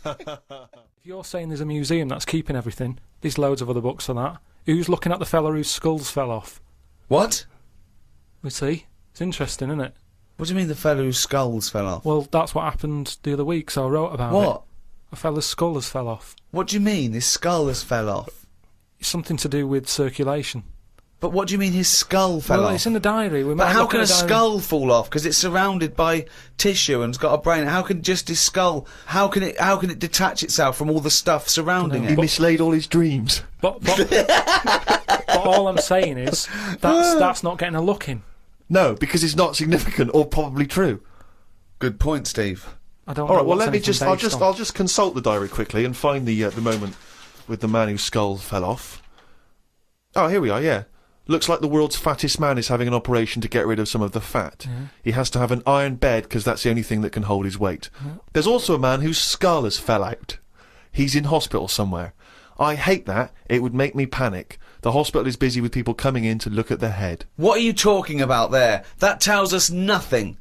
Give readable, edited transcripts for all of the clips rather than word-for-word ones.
If you're saying there's a museum that's keeping everything, there's loads of other books for that. Who's looking at the fella whose skulls fell off? What? We see. It's interesting, isn't it? What do you mean the fellow whose skulls fell off? Well, that's what happened the other week, so I wrote about it. What? A fella's skull has fell off. What do you mean his skull has fell off? It's something to do with circulation. But what do you mean his skull fell off? Well, it's in the diary. But how can a skull fall off? Because it's surrounded by tissue and it's got a brain. How can just his skull? How can it detach itself from all the stuff surrounding it? He mislaid all his dreams. But all I'm saying is that's not getting a look in. No, because it's not significant or probably true. Good point, Steve. I don't. All know right. Well, what's let me anything just. based on. I'll just consult the diary quickly and find the moment with the man whose skull fell off. Oh, here we are. Yeah. Looks like the world's fattest man is having an operation to get rid of some of the fat. Yeah. He has to have an iron bed because that's the only thing that can hold his weight. Yeah. There's also a man whose skull has fell out. He's in hospital somewhere. I hate that. It would make me panic. The hospital is busy with people coming in to look at their head. What are you talking about there? That tells us nothing.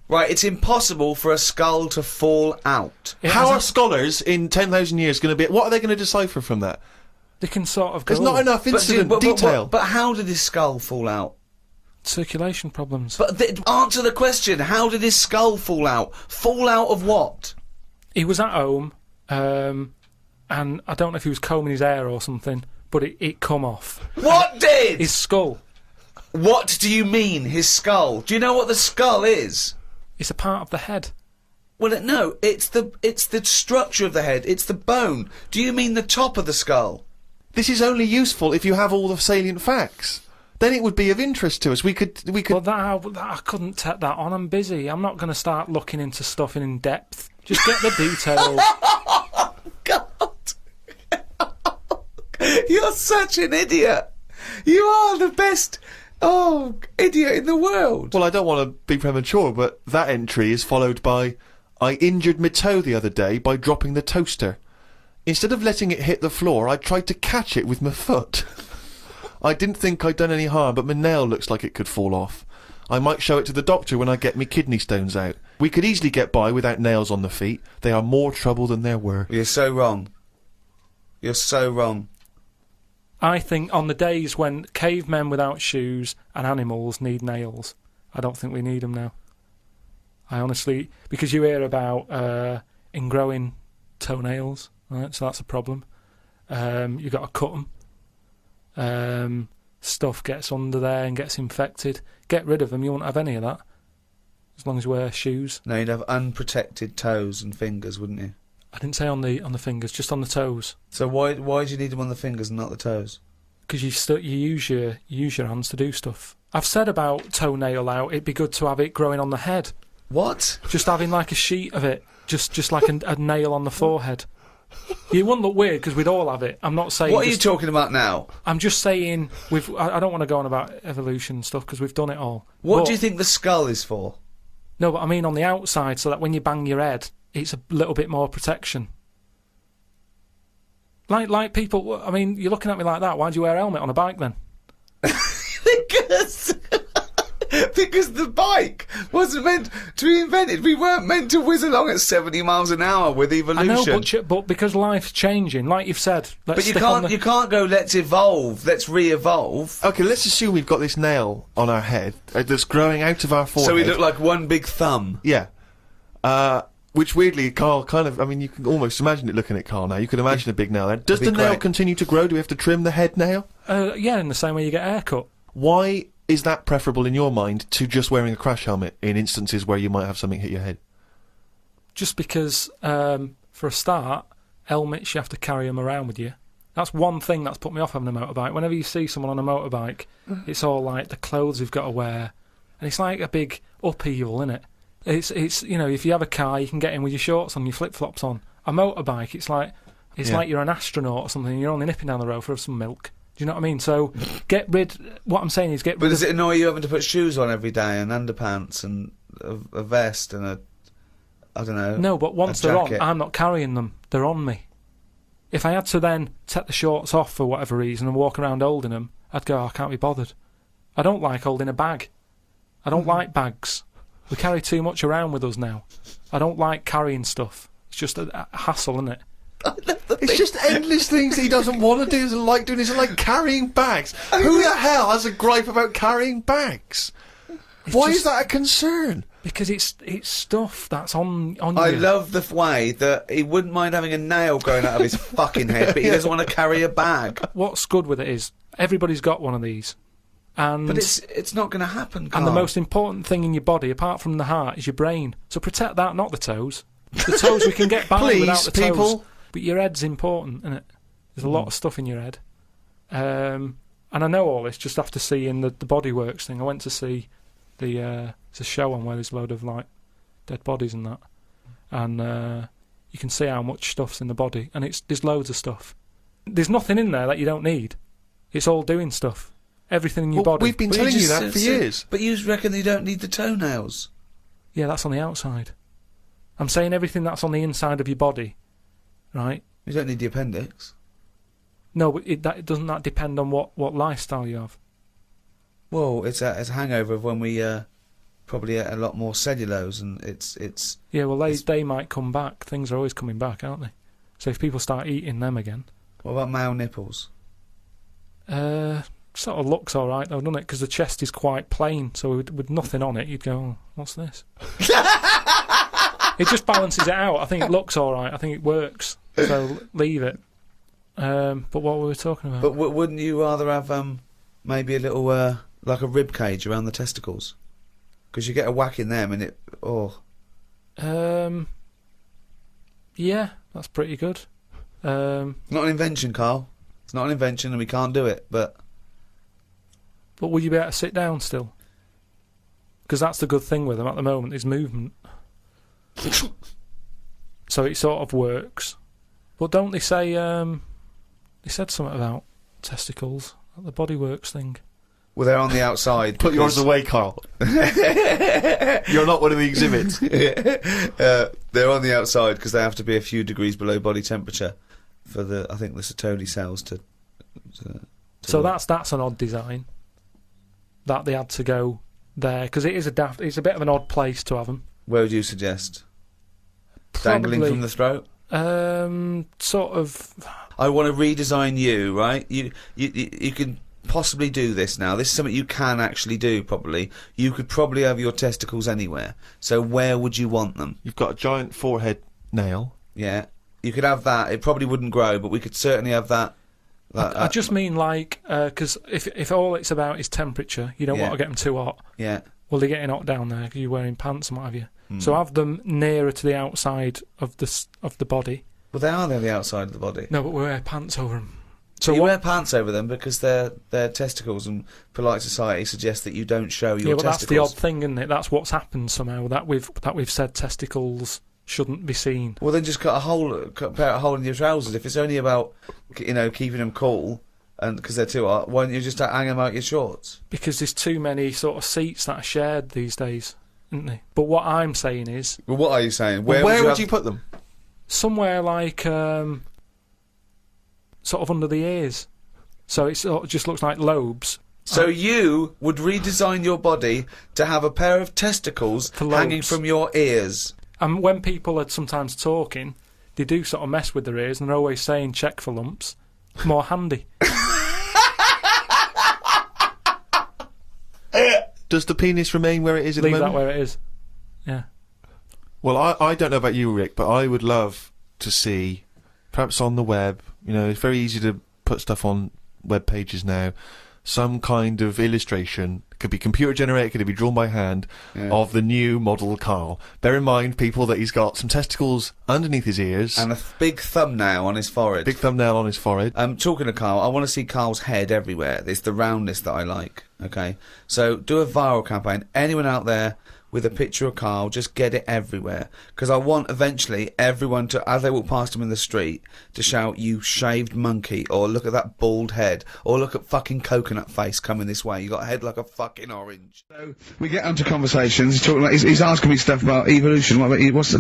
Right, it's impossible for a skull to fall out. How are scholars in 10,000 years going to be... What are they going to decipher from that? They can sort of go... There's not enough incident detail. But how did his skull fall out? Circulation problems. But answer the question. How did his skull fall out? Fall out of what? He was at home, and I don't know if he was combing his hair or something, but it come off. What did? His skull. What do you mean, his skull? Do you know what the skull is? It's a part of the head. Well, no, it's the structure of the head. It's the bone. Do you mean the top of the skull? This is only useful if you have all the salient facts. Then it would be of interest to us. We could. Well, I couldn't take that on. I'm busy. I'm not going to start looking into stuff in depth. Just get the details. God, you're such an idiot. You are the best. Idiot in the world. Well, I don't want to be premature, but that entry is followed by, I injured my toe the other day by dropping the toaster. Instead of letting it hit the floor, I tried to catch it with my foot. I didn't think I'd done any harm, but my nail looks like it could fall off. I might show it to the doctor when I get me kidney stones out. We could easily get by without nails on the feet. They are more trouble than there were. You're so wrong. You're so wrong. I think on the days when cavemen without shoes and animals need nails, I don't think we need them now. I honestly... Because you hear about ingrowing toenails, right? So that's a problem. You've got to cut them. Stuff gets under there and gets infected. Get rid of them, you won't have any of that. As long as you wear shoes. No, you'd have unprotected toes and fingers, wouldn't you? I didn't say on the fingers, just on the toes. So why do you need them on the fingers and not the toes? Because you use your hands to do stuff. I've said about toenail out. It'd be good to have it growing on the head. What? Just having like a sheet of it, just like a nail on the forehead. You wouldn't look weird because we'd all have it. I'm not saying. What are you talking about now? I'm just saying I don't want to go on about evolution and stuff because we've done it all. What do you think the skull is for? No, but I mean on the outside, so that when you bang your head, it's a little bit more protection. Like people, I mean, you're looking at me like that. Why do you wear a helmet on a bike then? Because the bike wasn't meant to be invented. We weren't meant to whiz along at 70 miles an hour with evolution. I know, but because life's changing, like you've said. But you can't go, let's evolve, let's re-evolve. Okay, let's assume we've got this nail on our head that's growing out of our forehead. So we look like one big thumb. Yeah. Which weirdly, Carl kind of... I mean, you can almost imagine it looking at Carl now. You can imagine a big nail there. Does the nail continue to grow? Do we have to trim the head nail? Yeah, in the same way you get a haircut. Why is that preferable in your mind to just wearing a crash helmet in instances where you might have something hit your head? Just because, for a start, helmets, you have to carry them around with you. That's one thing that's put me off having a motorbike. Whenever you see someone on a motorbike, it's all like the clothes they've got to wear. And it's like a big upheaval, isn't it? It's you know, if you have a car, you can get in with your shorts on, your flip-flops on. A motorbike, it's like you're an astronaut or something, and you're only nipping down the road for some milk. Do you know what I mean? So, what I'm saying is get rid But does it annoy you having to put shoes on every day, and underpants, and a vest, and I don't know... No, but once they're on, I'm not carrying them. They're on me. If I had to then take the shorts off for whatever reason and walk around holding them, I'd go, I can't be bothered. I don't like holding a bag. I don't like bags. We carry too much around with us now. I don't like carrying stuff. It's just a hassle, isn't it? It's just endless things that he doesn't want to do, doesn't like doing. It's like carrying bags. Who the hell has a gripe about carrying bags? Why is that a concern? Because it's stuff that's on you. I love the way that he wouldn't mind having a nail growing out of his fucking head, but he doesn't want to carry a bag. What's good with it is everybody's got one of these. And But it's not going to happen, Carl. And the most important thing in your body, apart from the heart, is your brain. So protect that, not the toes. The toes we can get by Please, without the toes. people. But your head's important, isn't it? There's a lot of stuff in your head. And I know all this just after seeing the Bodyworks thing. I went to see it's a show on where there's a load of like dead bodies and that. And you can see how much stuff's in the body. And there's loads of stuff. There's nothing in there that you don't need. It's all doing stuff. Everything in your body. We've been telling you that for years. But you reckon you don't need the toenails? Yeah, that's on the outside. I'm saying everything that's on the inside of your body, right? You don't need the appendix. No, but doesn't that depend on what lifestyle you have? Well, it's a hangover of when we probably ate a lot more cellulose, and it's. Yeah, well, they might come back. Things are always coming back, aren't they? So if people start eating them again. What about male nipples? Sort of looks all right though, doesn't it? Because the chest is quite plain, so with nothing on it, you'd go, oh, what's this? It just balances it out. I think it looks all right. I think it works. So leave it. But what were we talking about? But wouldn't you rather have maybe a little like a rib cage around the testicles? Because you get a whack in them and it. Oh. Yeah, that's pretty good. Not an invention, Carl. It's not an invention, and we can't do it. But would you be able to sit down still? Because that's the good thing with them at the moment is movement. So it sort of works. But don't they say they said something about testicles at the Bodyworks thing? Well, they're on the outside. Put yours away, Carl. You're not one of the exhibits. They're on the outside because they have to be a few degrees below body temperature for the Sertoli cells to so work. that's an odd design that they had to go there because it is it's a bit of an odd place to have them. Where would you suggest? Probably, Dangling from the throat? Sort of. I want to redesign you, right? You can possibly do this now. This is something you can actually do, probably. You could probably have your testicles anywhere. So where would you want them? You've got a giant forehead nail. Yeah. You could have that. It probably wouldn't grow, but we could certainly have that. I just mean like, because if all it's about is temperature, you don't want to get them too hot. Yeah. Well, they're getting hot down there because you're wearing pants and what have you. So have them nearer to the outside of the body. Well, they are near the outside of the body. No, but we wear pants over them. So you wear pants over them because they're testicles, and polite society suggests that you don't show your testicles. That's the odd thing, isn't it? That's what's happened somehow. That we've said testicles shouldn't be seen. Well, then just put a hole in your trousers. If it's only about keeping them cool, and because they're too hot, why don't you just hang them out your shorts? Because there's too many sort of seats that are shared these days, isn't there? But what I'm saying is, well, what are you saying? Where would you put them? Somewhere like sort of under the ears, so it just looks like lobes. So you would redesign your body to have a pair of testicles hanging from your ears. And when people are sometimes talking, they do sort of mess with their ears, and they're always saying check for lumps. More handy. Does the penis remain where it is at the moment? Leave that where it is. Yeah. Well, I don't know about you, Rick, but I would love to see, perhaps on the web, it's very easy to put stuff on web pages now, some kind of illustration, could be computer generated, could be drawn by hand, of the new model Carl. Bear in mind, people, that he's got some testicles underneath his ears. And a big thumbnail on his forehead. Big thumbnail on his forehead. Talking to Carl, I want to see Carl's head everywhere. It's the roundness that I like, okay? So do a viral campaign. Anyone out there with a picture of Carl, just get it everywhere. Because I want eventually everyone to, as they walk past him in the street, to shout, "You shaved monkey," or "Look at that bald head," or "Look at fucking coconut face coming this way. You got a head like a fucking orange." So we get onto conversations. He's talking he's asking me stuff about evolution.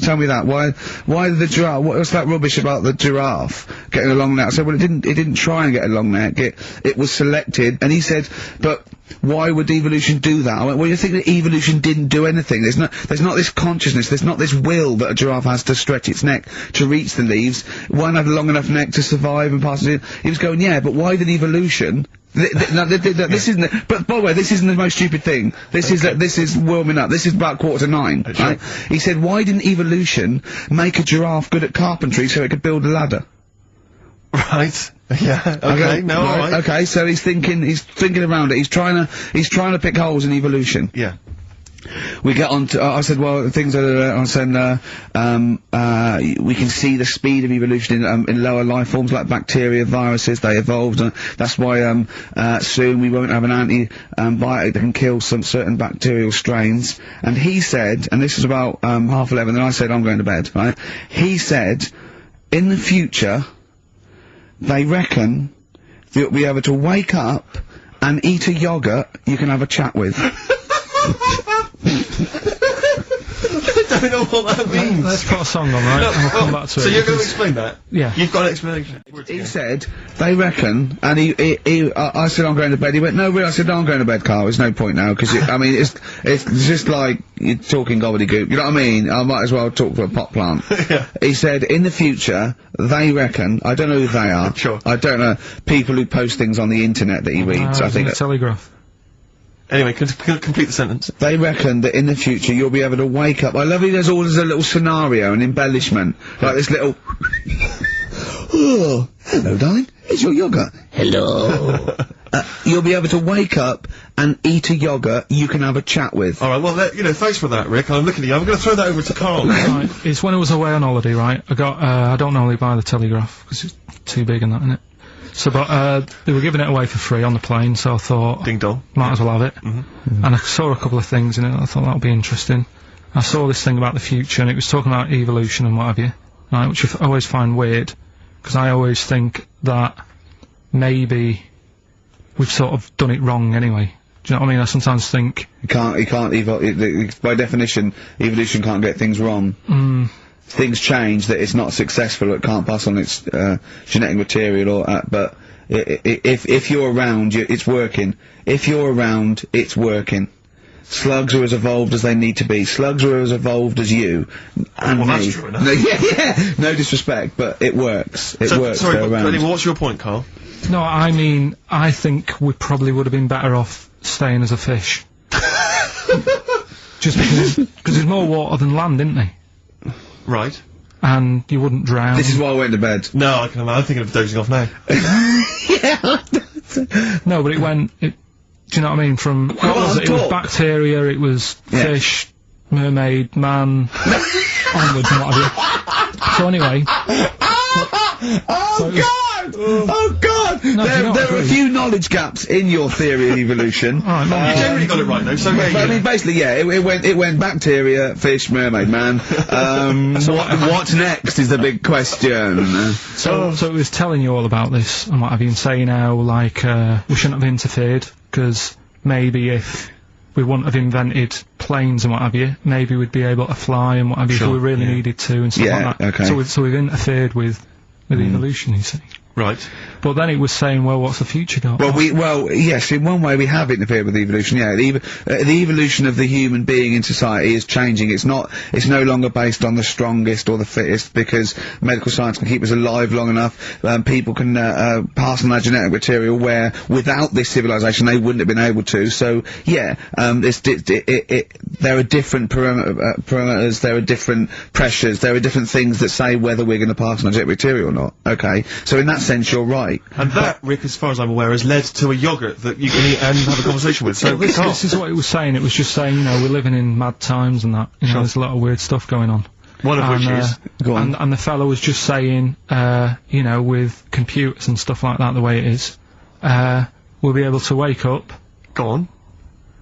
Tell me that. Why the giraffe? What's that rubbish about the giraffe getting a long neck? I said, well, it didn't try and get a long neck. It was selected, and he said, but Why would evolution do that? I went, well, you think that evolution didn't do anything. There's not this consciousness, there's not this will that a giraffe has to stretch its neck to reach the leaves. It won't have a long enough neck to survive and pass it. He was going, yeah, but why did evolution... this isn't. But by the way, this isn't the most stupid thing. This is warming up. This is about 8:45. Sure. Right? He said, "Why didn't evolution make a giraffe good at carpentry so it could build a ladder?" Right. Yeah. Okay. No. All right. Okay. So he's thinking around it. He's trying to pick holes in evolution. Yeah. We get on to, I said, well, things that I said, we can see the speed of evolution in lower life forms like bacteria, viruses, they evolved, and that's why, soon we won't have an antibiotic that can kill some certain bacterial strains. And he said, and this was about, 11:30, and I said, I'm going to bed, right? He said, in the future, they reckon that you'll be able to wake up and eat a yogurt you can have a chat with. I don't know what that means. Let's put a song on, right? And we'll come back to it. So you're going to explain that? Yeah. You've got an explanation. He said, they reckon, and I said, I'm going to bed. He went, no, really? I said, no, I'm going to bed, Carl. There's no point now, because, I mean, it's just like you're talking gobbledygook. You know what I mean? I might as well talk to a pot plant. Yeah. He said, in the future, they reckon, I don't know who they are. Sure. I don't know, people who post things on the internet that he reads, I think. The Telegraph. Anyway, complete the sentence. They reckon that in the future you'll be able to wake up. I love it. There's always a little scenario, an embellishment, like this little. Oh, hello, darling. It's your yogurt. Hello. You'll be able to wake up and eat a yogurt you can have a chat with. All right. Well, thanks for that, Rick. I'm looking at you. I'm going to throw that over to Carl. Right. It's when I was away on holiday, right? I got. I don't normally buy the Telegraph because it's too big and that, isn't it? So, but they were giving it away for free on the plane, so I thought, ding dong, might as well have it. And I saw a couple of things in it. I thought that would be interesting. I saw this thing about the future, and it was talking about evolution and what have you, right? Which I always find weird, because I always think that maybe we've sort of done it wrong anyway. Do you know what I mean? I sometimes think You can't evolve. By definition, evolution can't get things wrong. Things change, that it's not successful, it can't pass on its genetic material, but if you're around, it's working. If you're around, it's working. Slugs are as evolved as they need to be. Slugs are as evolved as you and me. That's true enough. Yeah. No disrespect, but it works. It works. Sorry, they're around. anyway, what's your point, Carl? no. I mean, I think we probably would have been better off staying as a fish. Just because there's more water than land, isn't there? Right. And you wouldn't drown. This is why I went to bed. No, I can imagine. I'm thinking of dozing off now. No, but do you know what I mean? From what was it? It was bacteria, it was fish, mermaid, man, onwards and what have you. So anyway. Oh God! No, there are a few knowledge gaps in your theory of evolution. You generally got it right though. So I mean, basically, yeah, it went bacteria, fish, mermaid, man. What next is the big question. So it was telling you all about this and what have you, and saying how like we shouldn't have interfered because maybe if we wouldn't have invented planes and what have you, maybe we'd be able to fly and what have you if we really needed to and stuff like that. Okay. So we've interfered with evolution, you see. Right. But then it was saying, well, what's the future got? Well, yes, in one way we have interfered with evolution, yeah. The evolution of the human being in society is changing. It's no longer based on the strongest or the fittest, because medical science can keep us alive long enough. People can pass on their genetic material where without this civilization they wouldn't have been able to. So, yeah, there are different parameters, there are different pressures, there are different things that say whether we're going to pass on our genetic material or not. Okay, so in that sense you're right. And that, Rick, as far as I'm aware, has led to a yogurt that you can eat and have a conversation with. So this is what it was saying. It was just saying, you know, we're living in mad times and that. You know, there's a lot of weird stuff going on. One of which is... Go on. And the fellow was just saying, you know, with computers and stuff like that, the way it is, we'll be able to wake up... Go on.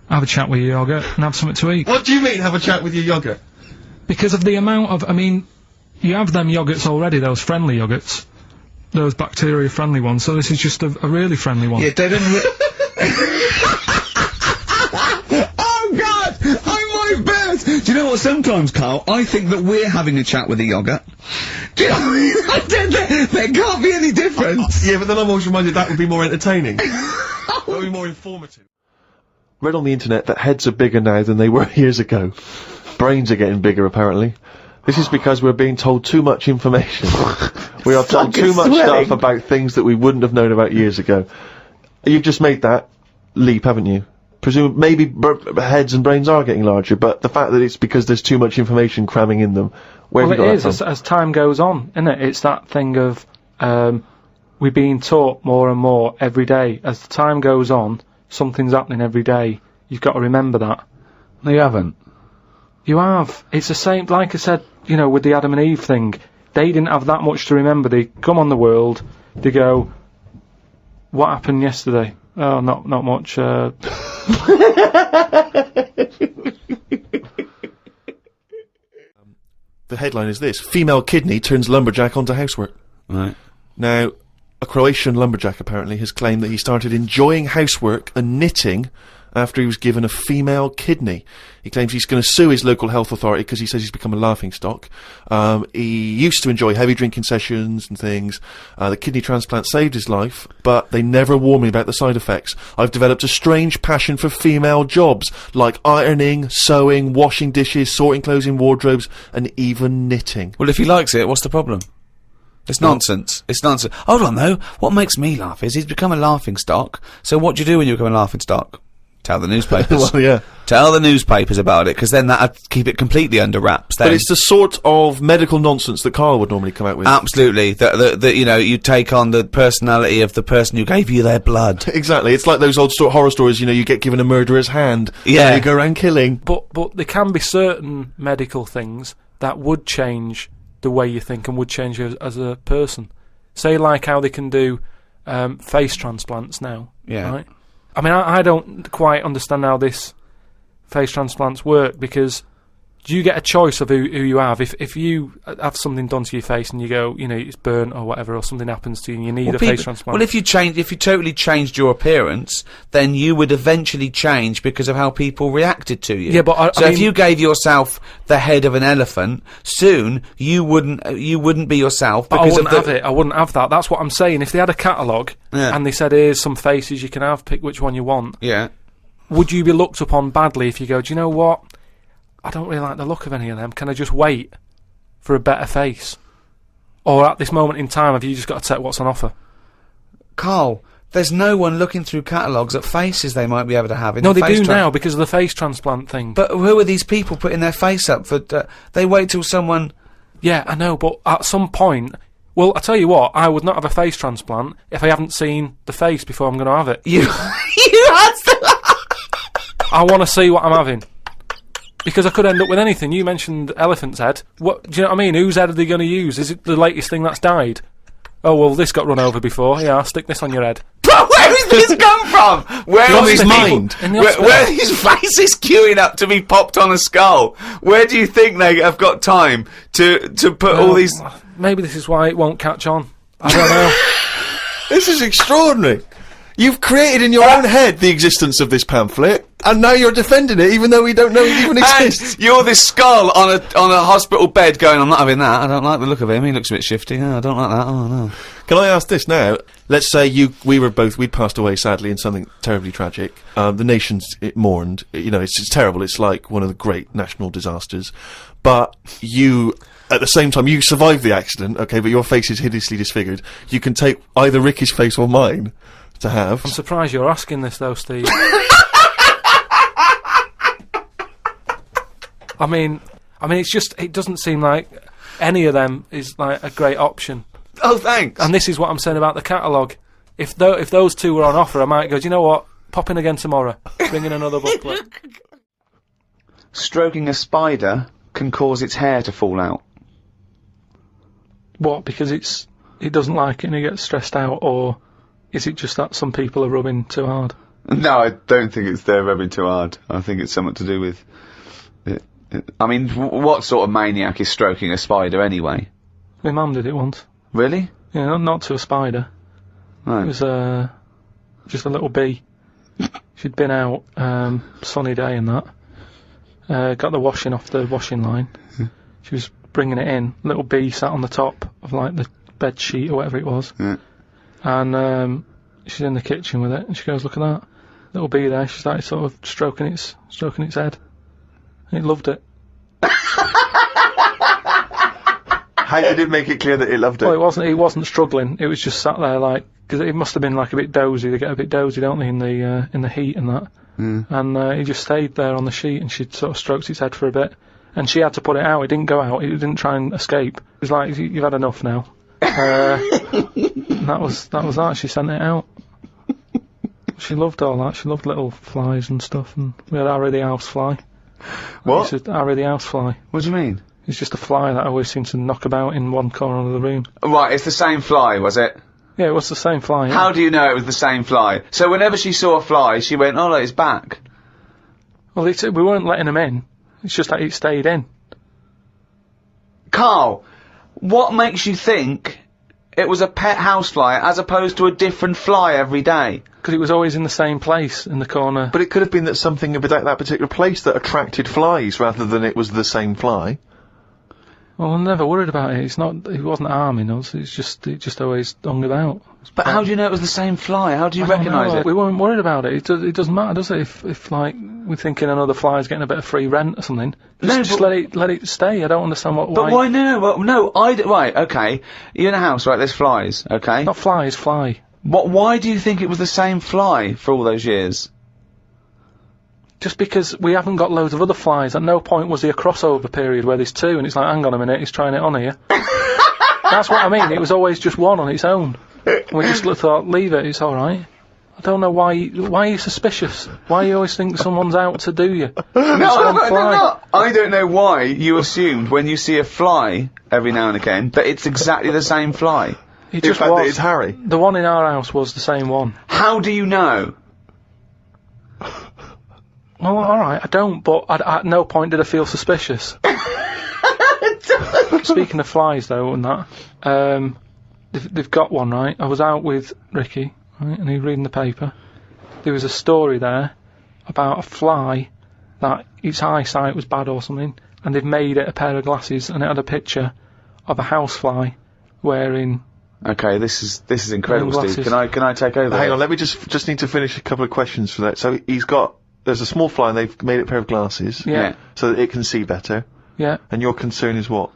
Have a chat with your yogurt and have something to eat. What do you mean, have a chat with your yogurt? Because of the amount of... I mean, you have them yogurts already, those friendly yogurts. Those bacteria-friendly ones, so this is just a really friendly one. Yeah, they don't... Oh God! I might burst! Do you know what, sometimes, Carl, I think that we're having a chat with a yogurt. Do you know what I mean? There can't be any difference. Yeah, but then I'm always reminded that would be more entertaining. That would be more informative. read on the internet that heads are bigger now than they were years ago. Brains are getting bigger, apparently. This is because we're being told too much information. We are told too much stuff about things that we wouldn't have known about years ago. You've just made that leap, haven't you? Maybe heads and brains are getting larger, but the fact that it's because there's too much information cramming in them. Well, it is, as time goes on, isn't it? It's that thing of we're being taught more and more every day. As the time goes on, something's happening every day. You've got to remember that. No, you haven't. You have. It's the same, like I said, you know, with the Adam and Eve thing. They didn't have that much to remember. They come on the world, they go, what happened yesterday? Oh, not much. The headline is this: female kidney turns lumberjack onto housework. Right. Now, a Croatian lumberjack apparently has claimed that he started enjoying housework and knitting after he was given a female kidney. He claims he's going to sue his local health authority because he says he's become a laughingstock. He used to enjoy heavy drinking sessions and things. The kidney transplant saved his life, but they never warned me about the side effects. I've developed a strange passion for female jobs, like ironing, sewing, washing dishes, sorting clothes in wardrobes, and even knitting. Well, if he likes it, what's the problem? It's nonsense. It's nonsense. Hold on, though. What makes me laugh is he's become a laughingstock. So what do you do when you become a laughingstock? Tell the newspapers. Well, yeah. Tell the newspapers about it, because then that'd keep it completely under wraps. Then. But it's the sort of medical nonsense that Carl would normally come out with. Absolutely. That you know, you take on the personality of the person who gave you their blood. Exactly. It's like those old horror stories, you know, you get given a murderer's hand. Yeah. And you go around killing. But there can be certain medical things that would change the way you think and would change you as a person. Say, like how they can do face transplants now. Yeah. Right? I mean, I don't quite understand how this face transplants work, because do you get a choice of who you have? If you have something done to your face and you go, you know, it's burnt or whatever, or something happens to you and you need a face transplant. Well, if you totally changed your appearance, then you would eventually change because of how people reacted to you. Yeah, but I mean, if you gave yourself the head of an elephant, soon you wouldn't be yourself because I wouldn't have that. That's what I'm saying. If they had a catalogue and they said, here's some faces you can have, pick which one you want. Yeah. Would you be looked upon badly if you go, do you know what? I don't really like the look of any of them. Can I just wait for a better face? Or at this moment in time, have you just got to take what's on offer? Carl, there's no one looking through catalogues at faces they might be able to have. No, they do now because of the face transplant thing. But who are these people putting their face up for? They wait till someone... Yeah, I know, but at some point... Well, I tell you what, I would not have a face transplant if I haven't seen the face before I'm going to have it. You had to... I want to see what I'm having. Because I could end up with anything. You mentioned elephant's head. What do you know what I mean? Whose head are they going to use? Is it the latest thing that's died? Oh, well, this got run over before. Yeah, I'll stick this on your head. Where has this come from? Where From are his these mind. Where are these faces queuing up to be popped on a skull? Where do you think they have got time to put all these... Maybe this is why it won't catch on. I don't know. This is extraordinary. You've created in your own head the existence of this pamphlet, and now you're defending it, even though we don't know it even exists. And you're this skull on a hospital bed going, I'm not having that. I don't like the look of him. He looks a bit shifty. Oh, I don't like that. Oh, no. Can I ask this now? Let's say we'd passed away sadly in something terribly tragic. The nation's mourned. You know, it's terrible. It's like one of the great national disasters. But you... At the same time, you survived the accident, okay, but your face is hideously disfigured. You can take either Ricky's face or mine to have. I'm surprised you're asking this, though, Steve. I mean, it's just, it doesn't seem like any of them is, like, a great option. Oh, thanks. And this is what I'm saying about the catalogue. If those two were on offer, I might go, do you know what? Pop in again tomorrow. Bring in another booklet. Stroking a spider can cause its hair to fall out. What, because it doesn't like it and it gets stressed out, or is it just that some people are rubbing too hard? No, I don't think it's they're rubbing too hard. I think it's something to do with... I mean, what sort of maniac is stroking a spider anyway? My mum did it once. Really? Yeah, not to a spider. No. It was just a little bee. She'd been out, sunny day and that. Got the washing off the washing line. She was bringing it in. Little bee sat on the top of, like, the bed sheet or whatever it was. Yeah. And she's in the kitchen with it, and she goes, look at that. little bee there. She started sort of stroking its head. It loved it. How did it make it clear that it loved it? Well, it wasn't struggling. It was just sat there like, because it must have been like a bit dozy. They get a bit dozy, don't they, in the heat and that. And he just stayed there on the sheet, and she sort of stroked its head for a bit, and she had to put it out. It didn't go out. It didn't try and escape. It was like, you've had enough now. And that was that. She sent it out. She loved all that. She loved little flies and stuff. And we had Harry the housefly. What? Harry the housefly. What do you mean? It's just a fly that always seemed to knock about in one corner of the room. Right, it's the same fly, was it? Yeah, it was the same fly. Yeah. How do you know it was the same fly? So whenever she saw a fly, she went, "Oh, look, it's back." Well, we weren't letting him in. It's just that it stayed in. Carl, what makes you think it was a pet housefly as opposed to a different fly every day? Because it was always in the same place, in the corner. But it could have been that something about that particular place that attracted flies rather than it was the same fly. Well, I'm never worried about it. It wasn't harming us. It just always hung about. But how do you know it was the same fly? How do you recognise it? We weren't worried about it. It doesn't matter, does it? If like we're thinking another fly's getting a bit of free rent or something, just let it stay. I don't understand why. But why no? Well, no, right, okay. You're in a house, right? There's flies, okay. Not flies, fly. Why do you think it was the same fly for all those years? Just because we haven't got loads of other flies. At no point was there a crossover period where there's two, and it's like, hang on a minute, he's trying it on here. That's what I mean. It was always just one on its own. We just thought, leave it, it's all right. I don't know why are you suspicious? Why you always think someone's out to do you? No. I don't know why you assumed when you see a fly every now and again that it's exactly the same fly. It just fact was. that it's Harry. The one in our house was the same one. How do you know? Well, all right, I don't, but at no point did I feel suspicious. Speaking of flies, though, and that, they've got one, right? I was out with Ricky, right, and he was reading the paper. There was a story there about a fly that its eyesight was bad or something, and they'd made it a pair of glasses, and it had a picture of a housefly wearing. Okay, this is incredible, Steve. Can I take over? Hang on, let me just need to finish a couple of questions for that. So there's a small fly and they've made it a pair of glasses. Yeah. So that it can see better. Yeah. And your concern is what?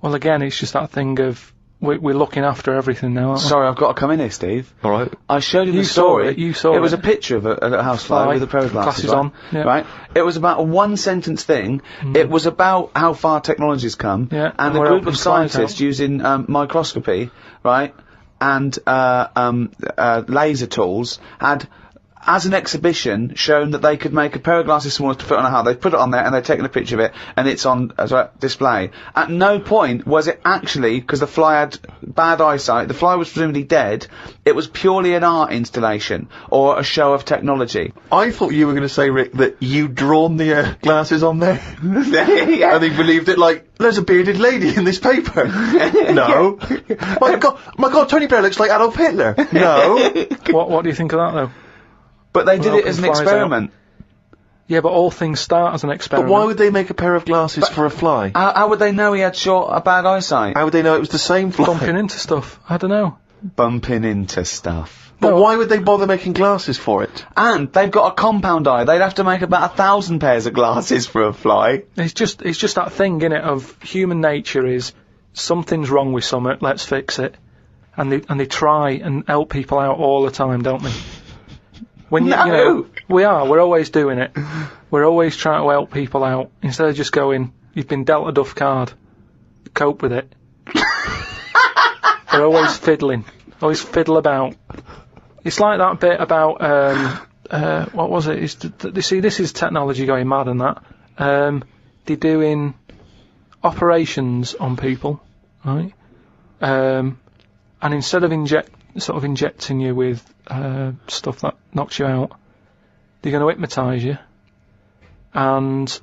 Well, again, it's just that thing of we're looking after everything now, aren't we? Sorry, I've got to come in here, Steve. All right. I showed you the saw story. it, you saw it. It was a picture of a housefly with a pair of glasses Glasses on, yeah. Right? It was about a one-sentence thing. It was about how far technology's come. Yeah, and a we're group helping of flies scientists out. using microscopy, right, and laser tools had, as an exhibition, shown that they could make a pair of glasses smaller to fit on a hat. They put it on there and they'd taken a picture of it, and it's on display. At no point was it actually, because the fly had bad eyesight, the fly was presumably dead, it was purely an art installation, or a show of technology. I thought you were going to say, Rick, that you'd drawn the glasses on there. Yeah. And he believed it like, there's a bearded lady in this paper. No. My God, Tony Blair looks like Adolf Hitler. No. What do you think of that, though? But they did it as an Flies out. experiment. Yeah, but all things start as an But experiment. why would they make a pair of glasses for a fly? How would they know he had bad eyesight? How would they know it was the same fly? Bumping into stuff? I don't know. Bumping into stuff. But No. why would they bother making glasses for it? And they've got a compound eye. They'd have to make about 1,000 pairs of glasses for a fly. It's just that thing, innit, of human nature is something's wrong with something, let's fix it. And they try and help people out all the time, don't they? When you know, we're always doing it. We're always trying to help people out instead of just going, you've been dealt a duff card, cope with it. We're always fiddling, always fiddle about. It's like that bit about what was it? See, this is technology going mad and that. They're doing operations on people, right? And instead of injecting you with stuff that knocks you out, they're going to hypnotise you, and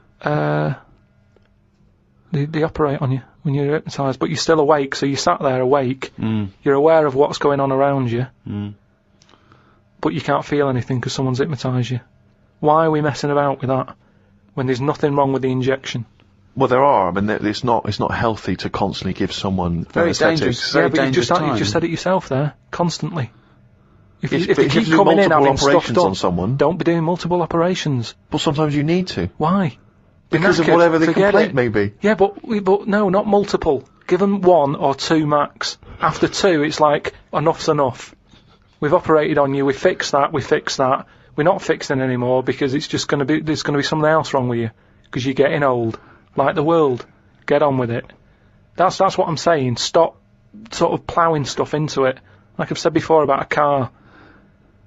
they operate on you when you're hypnotised, but you're still awake, so you sat there awake, you're aware of what's going on around you, but you can't feel anything because someone's hypnotised you. Why are we messing about with that when there's nothing wrong with the injection? Well, there are. I mean, it's not healthy to constantly give someone Very anesthetics. dangerous. Yeah, Very but you dangerous just time. said it yourself there, constantly. If you keep coming in having stuff done, on someone, don't be doing multiple operations. well, sometimes you need to. Why? Because of whatever the complaint may be. Yeah, but no, not multiple. Give them 1 or 2 max. After 2, it's like, enough's enough. We've operated on you, we fixed that. We're not fixing anymore because it's just there's going to be something else wrong with you. Because you're getting old. Like the world. Get on with it. That's what I'm saying. Stop sort of ploughing stuff into it. Like I've said before about a car.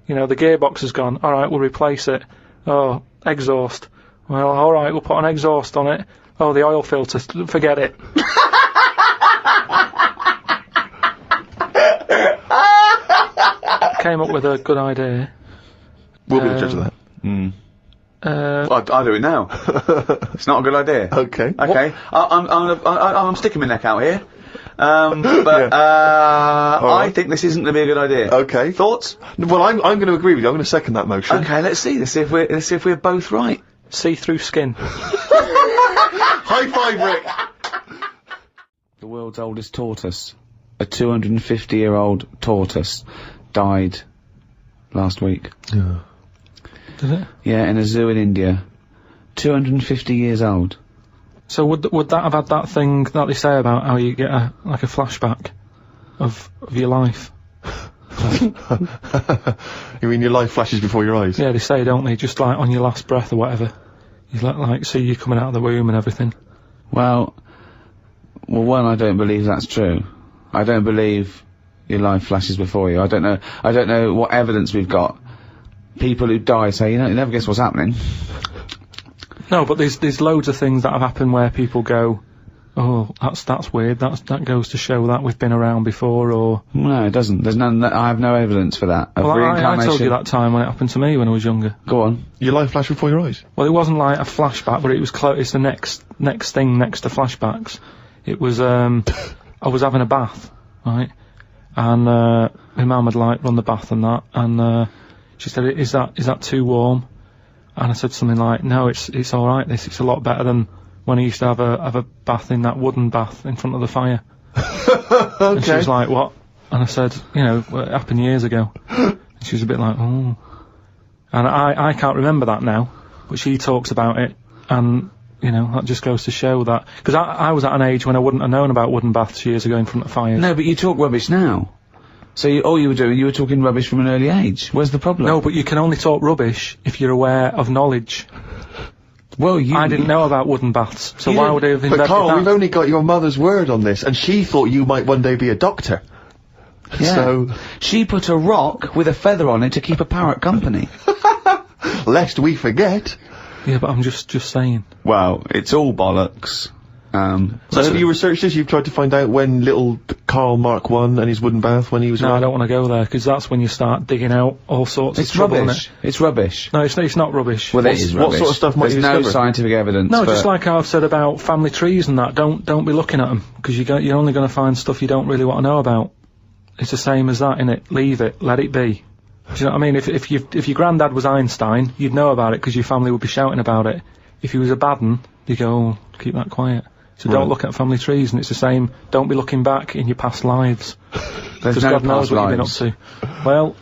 You know, the gearbox has gone. All right, we'll replace it. Oh, exhaust. Well, all right, we'll put an exhaust on it. Oh, the oil filter. Forget it. Came up with a good idea. We'll be the judge of that. I'll do it now. It's not a good idea. Okay. Okay. I'm sticking my neck out here. I think this isn't going to be a good idea. Okay. Thoughts? Well, I'm going to agree with you. I'm going to second that motion. Okay, let's see if we're both right. See-through skin. High five, Rick. The world's oldest tortoise, a 250-year-old tortoise, died last week. Yeah. Did it? Yeah, in a zoo in India. 250 years old. So would that have had that thing that they say about how you get a flashback of your life? You mean your life flashes before your eyes? Yeah, they say, don't they? Just like on your last breath or whatever. You like see you coming out of the womb and everything. Well, one, I don't believe that's true. I don't believe your life flashes before you. I don't know what evidence we've got. People who die say, you never guess what's happening. No, but there's loads of things that have happened where people go, oh, that's weird. That goes to show that we've been around before, or no, it doesn't. There's none. I have no evidence for that. Of well, reincarnation. I told you that time when it happened to me when I was younger. Go on. Your life flashed before your eyes? Well, it wasn't like a flashback, but it was close. It's the next thing next to flashbacks. It was I was having a bath, right, and my mum had like run the bath and that, and she said, "Is that too warm?" And I said something like, "No, it's all right. It's a lot better than when I used to have a bath in that wooden bath in front of the fire." Okay. And she was like, "What?" And I said, it happened years ago. And she was a bit like, "Oh." And I can't remember that now, but she talks about it, and that just goes to show that because I was at an age when I wouldn't have known about wooden baths years ago in front of fires. No, but you talk rubbish now. So all you were doing, you were talking rubbish from an early age. Where's the problem? No, but you can only talk rubbish if you're aware of knowledge. Well, I didn't know about wooden baths, so why would I have invented But Carl, that? we've only got your mother's word on this, and she thought you might one day be a doctor. Yeah. So she put a rock with a feather on it to keep a parrot company. lest we forget. Yeah, but I'm just saying. Well, it's all bollocks. So have you researched this? You've tried to find out when little Karl Mark I and his wooden bath, when he was No, around? I don't want to go there, because that's when you start digging out all sorts of trouble, rubbish. It's rubbish. No, it's not rubbish. Well, it is rubbish. What sort of stuff might There's you no discover? scientific evidence. No, but just like I've said about family trees and that, don't be looking at them, because you're only going to find stuff you don't really want to know about. It's the same as that, innit? Leave it, let it be. Do you know what I mean? If your granddad was Einstein, you'd know about it because your family would be shouting about it. If he was a bad un, you go, oh, keep that quiet. So don't look at family trees, and it's the same. Don't be looking back in your past lives, because no God knows past what lives. you've been up to. Well,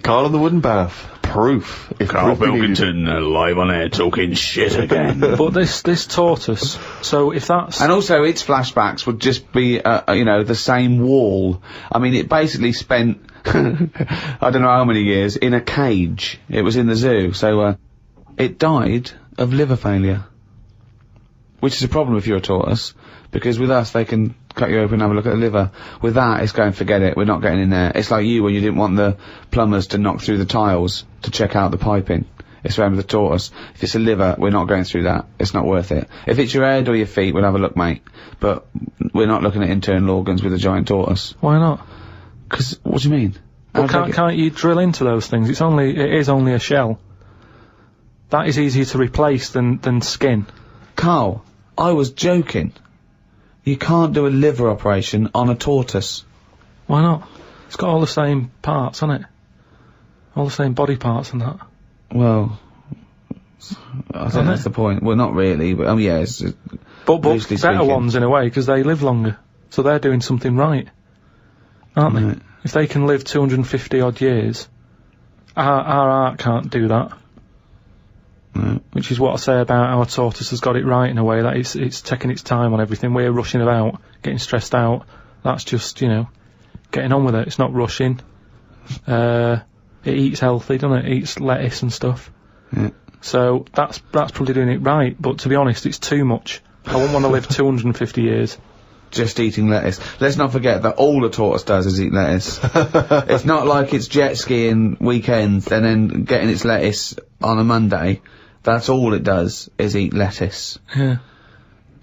Karl and the wooden bath. Proof. If Karl proof be needed. Pilkington, live on air, talking shit again. but this tortoise. So if that's And also, its flashbacks would just be, the same wall. I mean, it basically spent, I don't know how many years, in a cage. It was in the zoo, so, it died of liver failure. Which is a problem if you're a tortoise, because with us, they can cut you open and have a look at the liver. With that, it's going, forget it, we're not getting in there. It's like you when you didn't want the plumbers to knock through the tiles to check out the piping. It's around with the tortoise. If it's a liver, we're not going through that. It's not worth it. If it's your head or your feet, we'll have a look, mate. But we're not looking at internal organs with a giant tortoise. why not? 'Cause, what do you mean? Well, can't you drill into those things? It is only a shell. That is easier to replace than skin. Carl, I was joking. You can't do a liver operation on a tortoise. Why not? It's got all the same parts, hasn't it? All the same body parts and that. Well, I think that's the point. Well, not really, but yeah, it's But loosely better speaking. ones in a way, because they live longer. So they're doing something right, aren't they? Right. If they can live 250 odd years, our art can't do that. Which is what I say about our tortoise has got it right in a way, that it's taking its time on everything. We're rushing about, getting stressed out. That's just, getting on with it. It's not rushing. It eats healthy, doesn't it? It eats lettuce and stuff. Yeah. So that's probably doing it right. But to be honest, it's too much. I wouldn't want to live 250 years. Just eating lettuce. Let's not forget that all the tortoise does is eat lettuce. It's not like it's jet skiing weekends and then getting its lettuce on a Monday. That's all it does is eat lettuce. Yeah.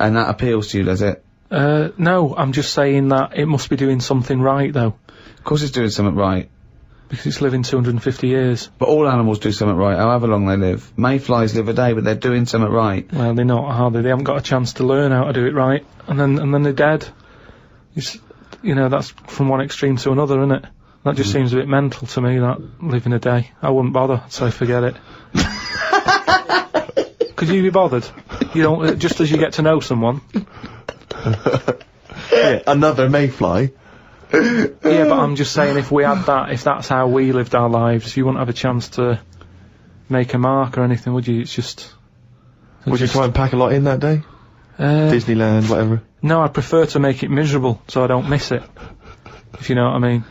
And that appeals to you, does it? No, I'm just saying that it must be doing something right, though. Of course it's doing something right. Because it's living 250 years. But all animals do something right, however long they live. Mayflies live a day, but they're doing something right. Well, they're not, are they? They haven't got a chance to learn how to do it right, and then they're dead. It's, that's from one extreme to another, isn't it? That just seems a bit mental to me, that living a day. I wouldn't bother, so forget it. Could you be bothered? Just as you get to know someone. Yeah, another mayfly. Yeah, but I'm just saying, if we had that, if that's how we lived our lives, you wouldn't have a chance to make a mark or anything, would you? It's just... Would you try and pack a lot in that day? Disneyland, whatever. No, I'd prefer to make it miserable, so I don't miss it. If you know what I mean.